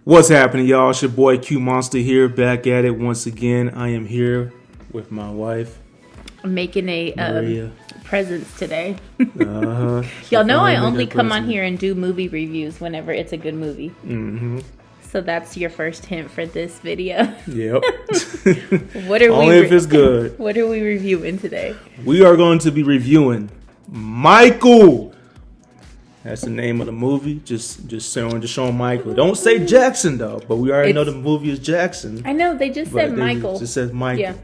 What's happening, y'all? It's your boy Q Monster here, back at it once again. I am here with my wife. I'm making a presents today. Uh-huh. Y'all know I only come on here and do movie reviews whenever it's a good movie. Mm-hmm. So that's your first hint for this video. Yep. Only if it's good. What are we reviewing today? We are going to be reviewing Michael. That's the name of the movie. Just showing Michael. Don't say Jackson though, but we already know the movie is Jackson. I know they just said Michael. It just says Michael. Yeah.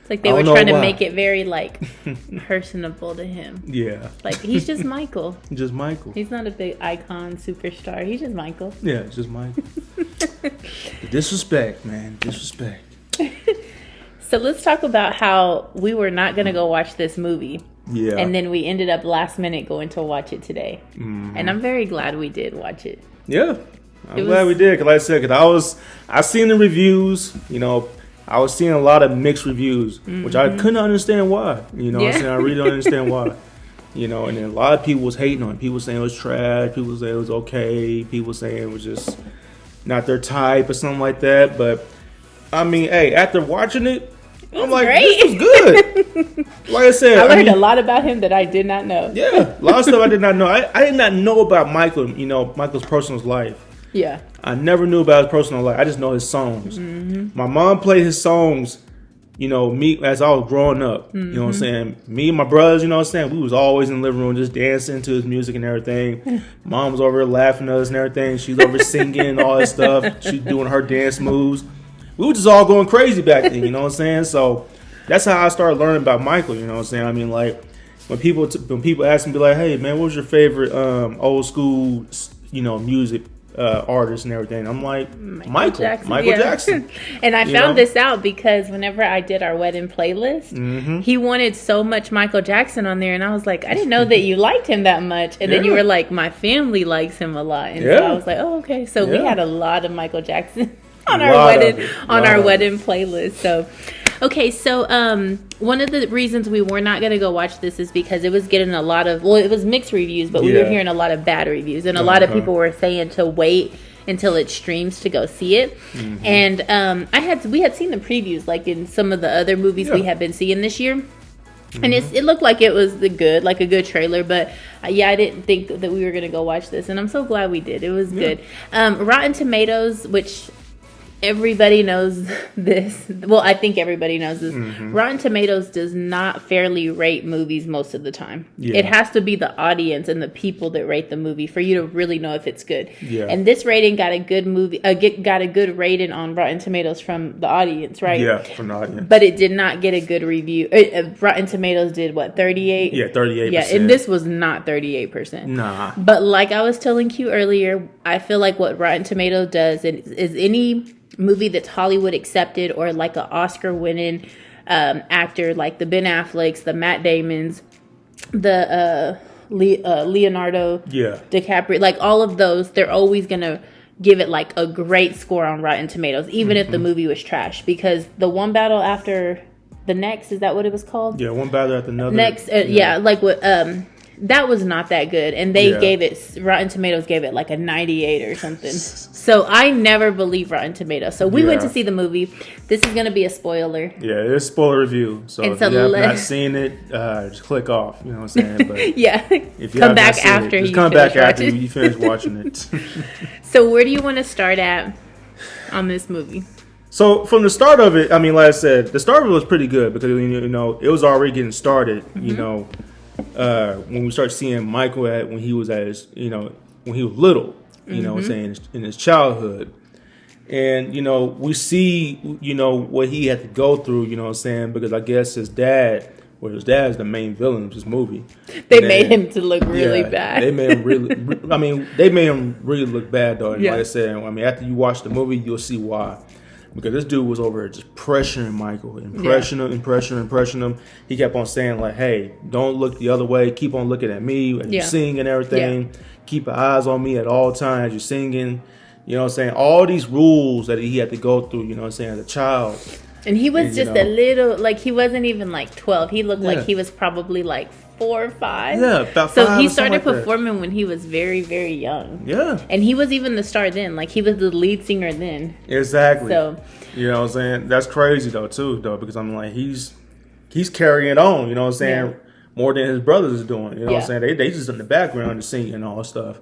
It's like they were trying to make it very like personable to him. Yeah. Like he's just Michael. Just Michael. He's not a big icon superstar. He's just Michael. Yeah, it's just Michael. Disrespect, man. Disrespect. So let's talk about how we were not going to go watch this movie. Yeah. And then we ended up last minute going to watch it today. Mm-hmm. And I'm very glad we did watch it. Yeah. I'm glad we did. Cause like I said, I seen the reviews, I was seeing a lot of mixed reviews, which I couldn't understand why. What I'm saying? I really don't understand why. And then a lot of people was hating on it. People saying it was trash. People saying it was okay. People saying it was just not their type or something like that. But I mean, hey, after watching it, I'm like, great. This was good. Like I said, I learned a lot about him that I did not know. Yeah, a lot of stuff I did not know. I did not know about Michael, Michael's personal life. Yeah. I never knew about his personal life. I just know his songs. Mm-hmm. My mom played his songs, me as I was growing up. Mm-hmm. You know what I'm saying? Me and my brothers, we was always in the living room just dancing to his music and everything. Mom was over there laughing at us and everything. She's over singing and all that stuff. She's doing her dance moves. We were just all going crazy back then, you know what I'm saying? So that's how I started learning about Michael, you know what I'm saying? I mean, like, when people ask me, be like, hey, man, what was your favorite old school, music artist and everything? I'm like, Michael Jackson. And I found this out because whenever I did our wedding playlist, he wanted so much Michael Jackson on there. And I was like, I didn't know that you liked him that much. And then you were like, my family likes him a lot. And so I was like, oh, okay. So we had a lot of Michael Jackson on our wedding playlist. So one of the reasons we were not going to go watch this is because it was getting it was mixed reviews, but we were hearing a lot of bad reviews, and a lot of people were saying to wait until it streams to go see it. And we had seen the previews like in some of the other movies we had been seeing this year. And it looked like it was a good trailer, but I didn't think that we were going to go watch this, and I'm so glad we did. It was good. Rotten Tomatoes, which everybody knows this. Well, I think everybody knows this. Rotten Tomatoes does not fairly rate movies most of the time. Yeah. It has to be the audience and the people that rate the movie for you to really know if it's good. Yeah. And this rating got a good got a good rating on Rotten Tomatoes from the audience, right? Yeah, from the audience. But it did not get a good review. Rotten Tomatoes did what, 38? Yeah, 38%. Yeah, and this was not 38%. Nah. But like I was telling you earlier, I feel like what Rotten Tomatoes does is any movie that's Hollywood accepted or like an Oscar winning actor like the Ben Afflecks, the Matt Damons, the Leonardo DiCaprio, like all of those, they're always gonna give it like a great score on Rotten Tomatoes, even if the movie was trash, because the One Battle After the Next, is that what it was called? Yeah, One Battle After Another. Next, like what that was not that good, and they gave it, Rotten Tomatoes gave it like a 98 or something. So I never believe Rotten Tomatoes. So we went to see the movie. This is going to be a spoiler. Yeah, it's a spoiler review. So if you have not seen it, just click off. You know what I'm saying? But if you come back after you finish watching it. So where do you want to start at on this movie? So from the start of it, I mean, like I said, the start of it was pretty good because it was already getting started. When we start seeing Michael when he was at his, when he was little, saying in his childhood, and we see what he had to go through, because I guess his dad's the main villain of this movie. They made him to look really bad. They made him really look bad though. And like I said, after you watch the movie, you'll see why. Because this dude was over here just pressuring Michael, pressuring him. He kept on saying like, hey, don't look the other way. Keep on looking at me as you sing and everything. Yeah. Keep your eyes on me at all times. You're singing. You know what I'm saying? All these rules that he had to go through, as a child. And he was just a little, like, he wasn't even like 12. He looked like he was probably like 4 or 5. Yeah, about 5. So he started performing when he was very, very young. Yeah. And he was even the star then. Like, he was the lead singer then. Exactly. So, you know what I'm saying? That's crazy, though, because I'm like, he's carrying on, you know what I'm saying? Yeah. More than his brothers is doing, you know what I'm saying? They just in the background just singing and all that stuff.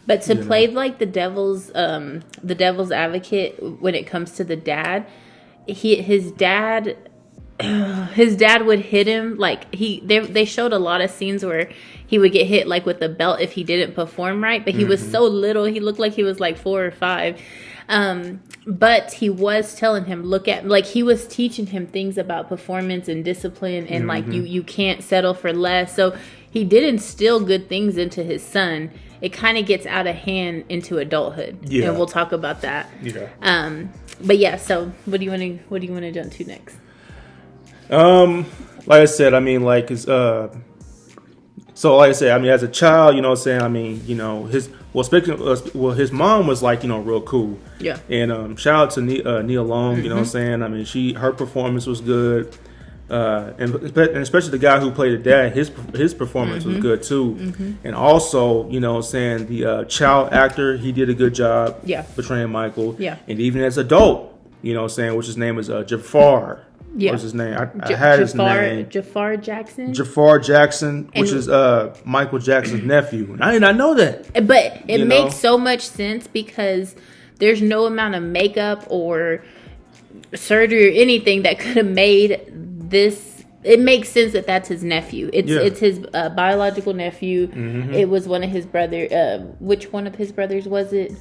But to play like the devil's advocate when it comes to the dad, his dad would hit him. Like they showed a lot of scenes where he would get hit like with the belt if he didn't perform right. But he was so little, he looked like he was like 4 or 5. But he was telling him, he was teaching him things about performance and discipline and like you can't settle for less. So he did instill good things into his son. It kind of gets out of hand into adulthood. Yeah. And we'll talk about that. Yeah. But yeah, so what do you want to jump to next? Like I said, I mean, like, so like I said, I mean, as a child, you know what I'm saying? I mean, you know, his his mom was like, you know, real cool. Yeah. And shout out to Nia Long, you know what I'm saying? I mean, her performance was good. And especially the guy who played the dad, his performance was good too. And also, you know what I'm saying, the child actor, he did a good job portraying Michael. Yeah. And even as adult, you know what I'm saying, which his name is Jafar. Yeah. What's his name? I had his name. Jafar Jackson? Jafar Jackson, which is Michael Jackson's nephew. And I did not know that. But it makes so much sense because there's no amount of makeup or surgery or anything that could have made this. It makes sense that that's his nephew. It's his biological nephew. It was one of his brothers. Which one of his brothers was it? It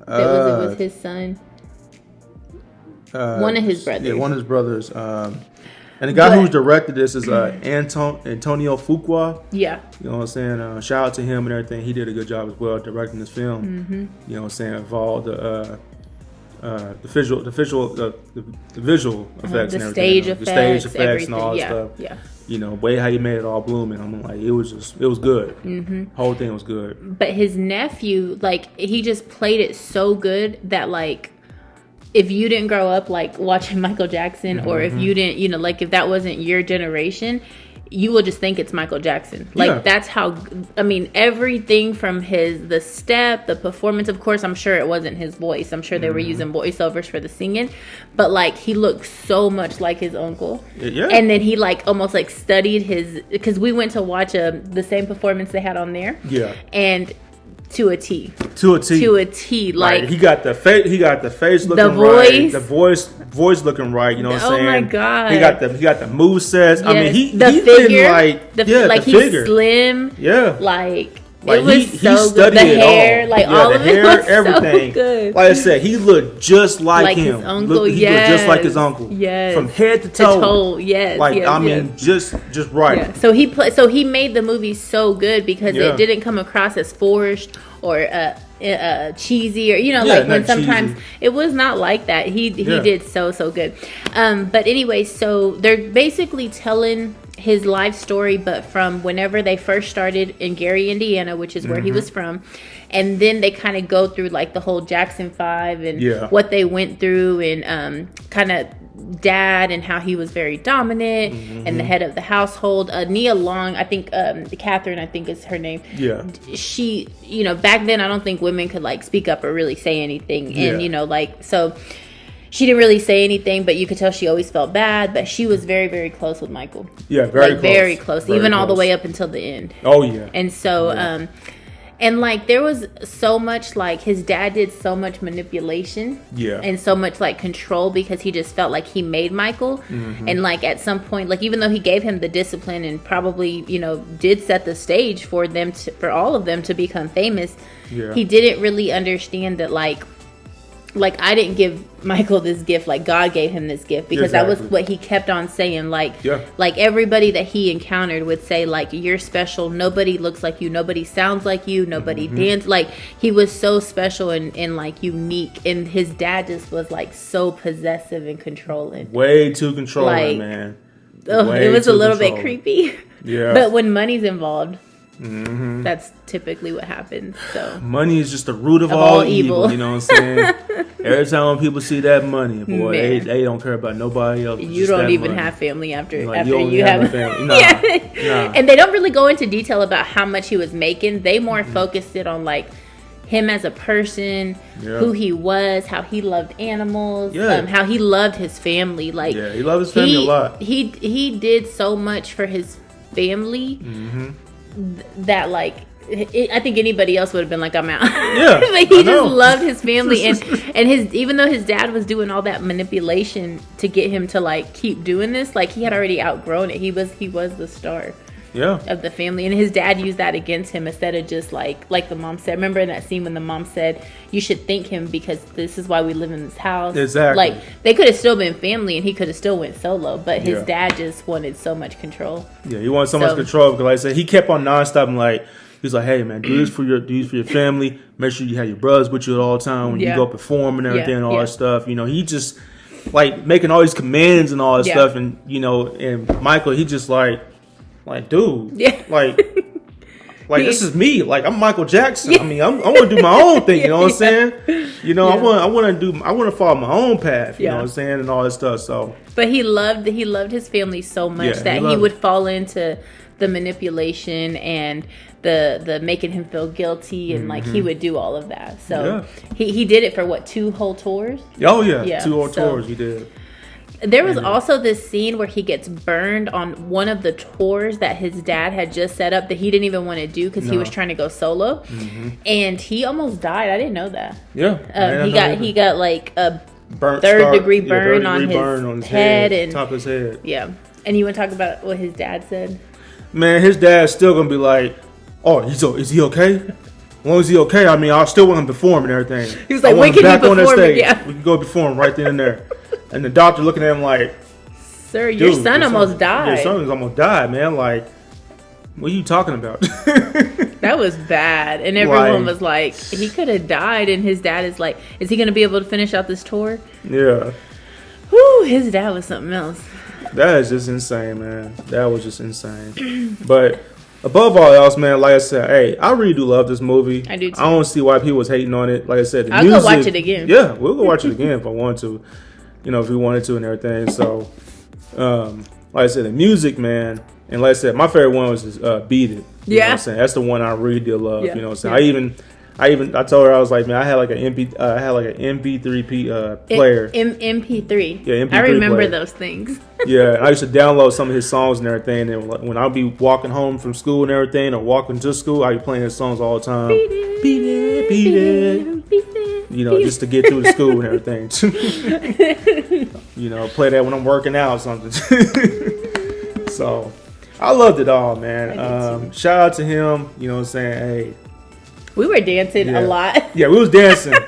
was his son. One of his brothers. Yeah, one of his brothers. And the guy who's directed this is Antonio Fuqua. Yeah. You know what I'm saying? Shout out to him and everything. He did a good job as well directing this film. You know what I'm saying? Of all the visual effects, and stage effects, the stage effects, and all that stuff. Yeah. You know, way how he made it all blooming. I'm like, it was good. Whole thing was good. But his nephew, like, he just played it so good that, like, if you didn't grow up like watching Michael Jackson, or if you didn't, you know, like if that wasn't your generation, you will just think it's Michael Jackson. Like that's how, I mean, everything from the step, the performance, of course, I'm sure it wasn't his voice. I'm sure they were using voiceovers for the singing, but like he looked so much like his uncle. Yeah. And then he like almost like studied because we went to watch the same performance they had on there. Yeah. And to a T. Like he got the face. He got the face looking right. The voice looking right. You know what I'm saying? Oh my god. He got the move sets. Yes. I mean, he figure, like the he's figure. Slim. Yeah. Like Like it was he so studied good. The it hair, all. like yeah, all the of hair, it was everything. so good. Like I said, he looked just like him. His uncle. He looked just like his uncle. Yes. From head to toe. Yes. Like yes, I mean, just right. Yeah. So he made the movie so good because it didn't come across as forced or cheesy, or like when sometimes cheesy. It was not like that. He did so good. But anyway, so they're basically telling his life story, but from whenever they first started in Gary, Indiana, which is where he was from, and then they kind of go through like the whole Jackson 5 and what they went through, and kind of dad and how he was very dominant and the head of the household. Nia Long, I think Catherine, I think is her name. Yeah, she, back then I don't think women could like speak up or really say anything, and so. She didn't really say anything, but you could tell she always felt bad. But she was very, very close with Michael. Yeah, very close. Even all the way up until the end. Oh, yeah. And so, and like there was so much, like his dad did so much manipulation. Yeah. And so much like control because he just felt like he made Michael. And like at some point, like even though he gave him the discipline and probably, did set the stage for them for all of them to become famous, he didn't really understand that like I didn't give Michael this gift, like God gave him this gift, because that was what he kept on saying. Like everybody that he encountered would say, like, you're special. Nobody looks like you. Nobody sounds like you. Nobody dances. Like he was so special and like unique. And his dad just was like so possessive and controlling. Way too controlling, man. It was a little bit creepy. Yeah. But when money's involved, that's typically what happens. So money is just the root of all evil. You know what I'm saying? Every time when people see that money, boy, they don't care about nobody else. You don't even have family after you have have family. Nah. And they don't really go into detail about how much he was making. They more focused it on like him as a person, who he was, how he loved animals, how he loved his family. Like, he loved his family a lot. He did so much for his family that like I think anybody else would have been like, I'm out. Yeah, but he just loved his family, and his, even though his dad was doing all that manipulation to get him to like keep doing this, like he had already outgrown it. He was the star. Of the family, and his dad used that against him instead of just like the mom said. Remember in that scene when the mom said, "You should thank him because this is why we live in this house." Exactly. Like they could have still been family, and he could have still went solo, but his dad just wanted so much control. Yeah, he wanted so much control because, like I said, he kept on nonstop and like he's like, "Hey man, do this for your family. Make sure you have your brothers with you at all time when you go perform and everything and all that stuff." You know, he just like making all these commands and all that stuff, and you know, and Michael, he just like, dude, like this is me. Like I'm Michael Jackson. I mean, I want to do my own thing. You know what I'm saying? You know, I want to follow my own path. You know what I'm saying, and all that stuff. So, but he loved his family so much that he would fall into the manipulation and the making him feel guilty, and like he would do all of that. So he did it for 2 whole tours. Oh yeah, 2 whole tours he did. There was also this scene where he gets burned on one of the tours that his dad had just set up that he didn't even want to do because he was trying to go solo, and he almost died. I didn't know that. He got like a third-degree burn on his head and top of his head. Yeah, and you want to talk about what his dad said? Man, his dad's still gonna be like, "Oh, is he okay? As long as he's okay, I mean, I still want him to perform and everything." He was like, "When can you perform?" Yeah, we can go perform right then and there. And the doctor looking at him like, "Sir, your son almost died. Your son almost died, man. Like, what are you talking about?" That was bad. And everyone was like, he could have died. And his dad is like, is he going to be able to finish out this tour? Yeah. Whew, his dad was something else. That is just insane, man. That was just insane. But above all else, man, like I said, hey, I really do love this movie. I do too. I don't see why people was hating on it. Like I said, I'll go watch it again. Yeah, we'll go watch it again if I want to. You know, if we wanted to and everything. So, like I said, the music, man, and like I said, my favorite one was Beat It. You know what I'm saying? That's the one I really did love. You know what I'm saying? I told her, I was like, man, I had like an MP3 player. MP3. Yeah, MP3 I remember player. Those things. Yeah, and I used to download some of his songs and everything. And when I'd be walking home from school and everything, or walking to school, I'd be playing his songs all the time. Beat it, beat it, beat it. Beat it. You know, just to get through the school and everything. You know, play that when I'm working out or something. So, I loved it all, man. Shout out to him. You know what I'm saying? Hey. We were dancing a lot. Yeah, we was dancing. I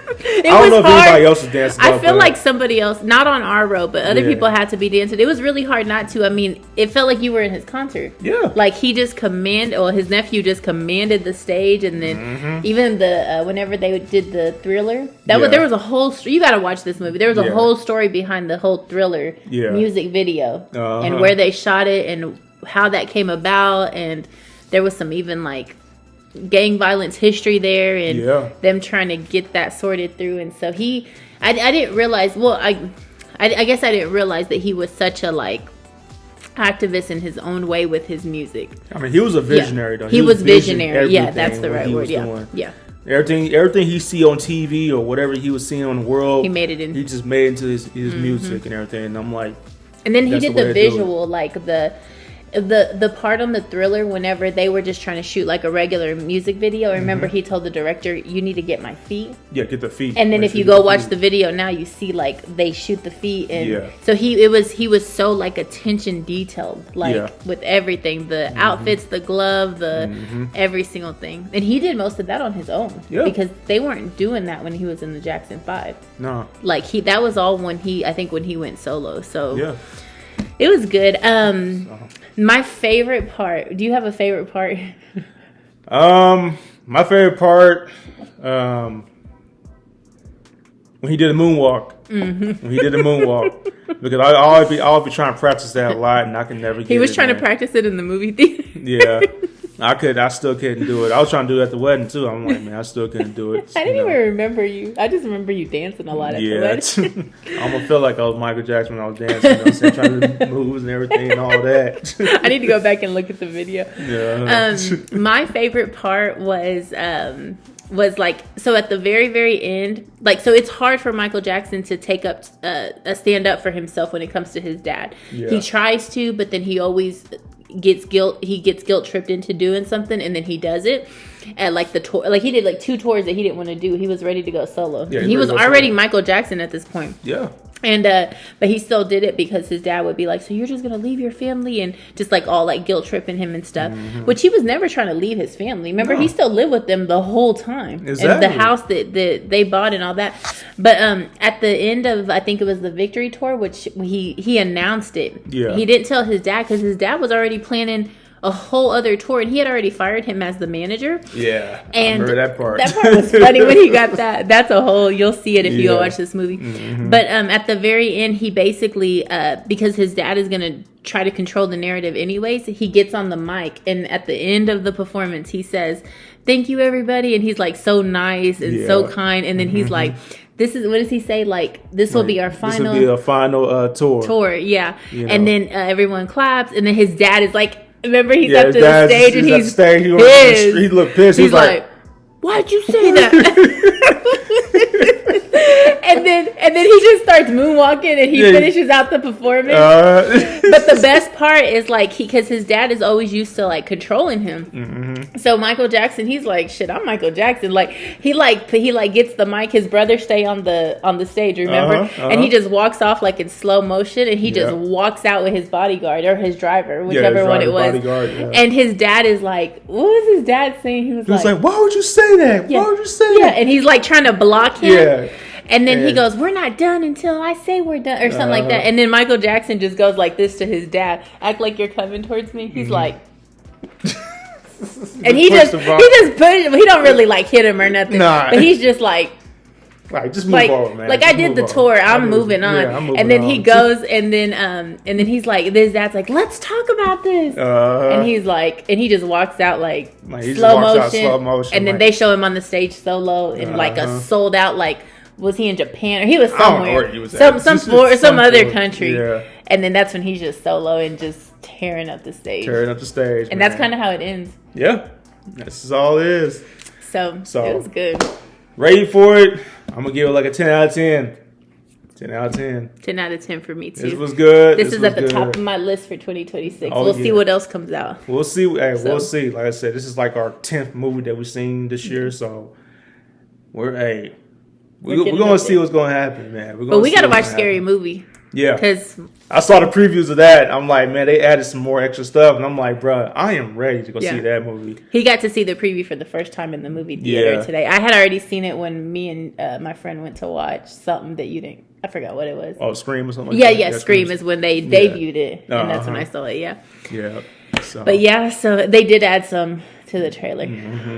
don't know if anybody else was dancing. I feel like somebody else, not on our row, but other people had to be dancing. It was really hard not to. I mean, it felt like you were in his concert. Yeah. Like he just his nephew just commanded the stage, and then even whenever they did the Thriller, there was a whole. You got to watch this movie. There was a whole story behind the whole Thriller music video and where they shot it and how that came about, and there was some even like gang violence history there, and them trying to get that sorted through. And so I didn't realize, I guess I didn't realize that he was such a like activist in his own way with his music. I mean, he was a visionary though. He was visionary. Yeah, that's the right word. Yeah. Everything he see on TV or whatever he was seeing on the world, he made it in. He just made it into his music and everything. And I'm like, and then he did the visual, like the part on the Thriller whenever they were just trying to shoot like a regular music video. I remember he told the director, "You need to get my feet." Yeah, get the feet. And then if you go watch the video now, you see like they shoot the feet, and so he was so like attention detailed, like with everything, the outfits, the glove, the every single thing. And he did most of that on his own because they weren't doing that when he was in the Jackson 5. No, like that was all when he went solo. So it was good. My favorite part. Do you have a favorite part? My favorite part, when he did a moonwalk. When he did a moonwalk, because I always be trying to practice that a lot, and I can never get it. He was trying to practice it in the movie theater. Yeah, I still couldn't do it. I was trying to do it at the wedding too. I'm like, man, I still couldn't do it. I didn't even remember you. I just remember you dancing a lot at the wedding. I'm gonna feel like I was Michael Jackson when I was dancing. You know what I'm saying? Trying to do moves and everything and all that. I need to go back and look at the video. Yeah. My favorite part was like, so at the very, very end, like, so it's hard for Michael Jackson to take up a stand up for himself when it comes to his dad. Yeah. He tries to, but then he always gets guilt tripped into doing something, and then he does it at like the tour. Like, he did like 2 tours that he didn't want to do. He was ready to go solo. Yeah, he was already solo. Michael Jackson at this point. Yeah. And but he still did it because his dad would be like, so you're just gonna leave your family, and just like all like guilt tripping him and stuff. Which he was never trying to leave his family. Remember, he still lived with them the whole time. Exactly. And the house that they bought and all that. But at the end of, I think it was the Victory Tour, which he announced it. Yeah. He didn't tell his dad because his dad was already planning a whole other tour, and he had already fired him as the manager. Yeah, and I remember that part. That part was funny when he got that. That's a whole. You'll see it if you go watch this movie. But at the very end, he basically because his dad is gonna try to control the narrative anyways, he gets on the mic, and at the end of the performance, he says, "Thank you, everybody," and he's like so nice and so kind, and then he's like, this is, what does he say? Like, this will be our final. This will be a final tour. Tour, yeah. You know. And then everyone claps, and then his dad is like. Remember, he's up to the stage, and he's pissed. He looked pissed. He's like, "Why'd you say that?" and then he just starts moonwalking, and he finishes out the performance. But the best part is like because his dad is always used to like controlling him. So Michael Jackson, he's like, "Shit, I'm Michael Jackson." Like he gets the mic. His brother stay on the stage, remember? And he just walks off like in slow motion, and he just walks out with his bodyguard or his driver, whichever one it was. And his dad is like, what was his dad saying? He was like, "Why would you say that? Why would you say that?" Yeah, and he's like trying to block him. Yeah. And then he goes, "We're not done until I say we're done," or something like that. And then Michael Jackson just goes like this to his dad, "Act like you're coming towards me." He's like, and he just pushes. He don't really like hit him or nothing. Nah. But he's just like. Like, just move on, man. Like, I did the tour. I'm moving on. Yeah, I'm moving and then on. He goes, and then he's like, his dad's like, "Let's talk about this." And he's like, and he just walks out like slow motion. And then they show him on the stage solo in like a sold out, like, was he in Japan or he was somewhere? I don't know where he was some other country. Yeah. And then that's when he's just solo and just tearing up the stage. And that's kind of how it ends. Yeah, this is all it is. So it was good. Ready for it? I'm going to give it like a 10 out of 10. 10 out of 10. 10 out of 10 for me, too. This was good. This is at the top of my list for 2026. We'll see what else comes out. We'll see. We'll see. Like I said, this is like our 10th movie that we've seen this year. So, we're going to see what's going to happen, man. But we got to watch Scary Movie. Yeah. Because I saw the previews of that. I'm like, man, they added some more extra stuff. And I'm like, bro, I am ready to go see that movie. He got to see the preview for the first time in the movie theater today. I had already seen it when me and my friend went to watch something that you didn't. I forgot what it was. Oh, Scream or something like that? Yeah, Scream is when they debuted it. And that's when I saw it, Yeah. So. But so they did add some to the trailer.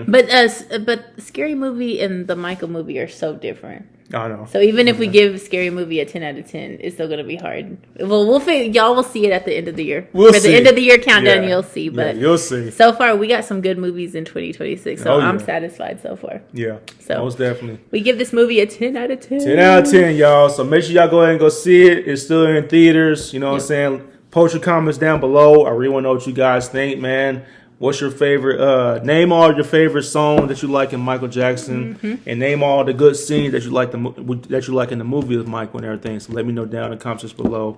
But Scary Movie and the Michael movie are so different. I know. So even if we give Scary Movie a 10 out of 10, it's still going to be hard. Well, y'all will see it at the end of the year. For the end of the year countdown, you'll see. But you'll see. So far, we got some good movies in 2026. So I'm satisfied so far. Yeah. So most definitely. We give this movie a 10 out of 10. 10 out of 10, y'all. So make sure y'all go ahead and go see it. It's still in theaters. You know what I'm saying? Post your comments down below. I really want to know what you guys think, man. What's your favorite? Name all your favorite songs that you like in Michael Jackson, and name all the good scenes that you like in the movie with Michael and everything. So let me know down in the comments below.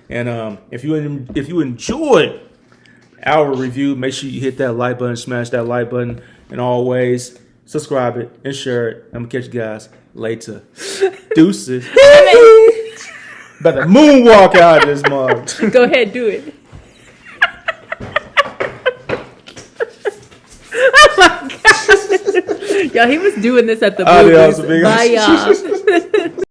And if you enjoyed our review, make sure you hit that like button, smash that like button, and always subscribe it and share it. I'm gonna catch you guys later. Deuces. Better moonwalk out of this mug. Go ahead, do it. Oh my God. Y'all, he was doing this at the movies. Bye, y'all.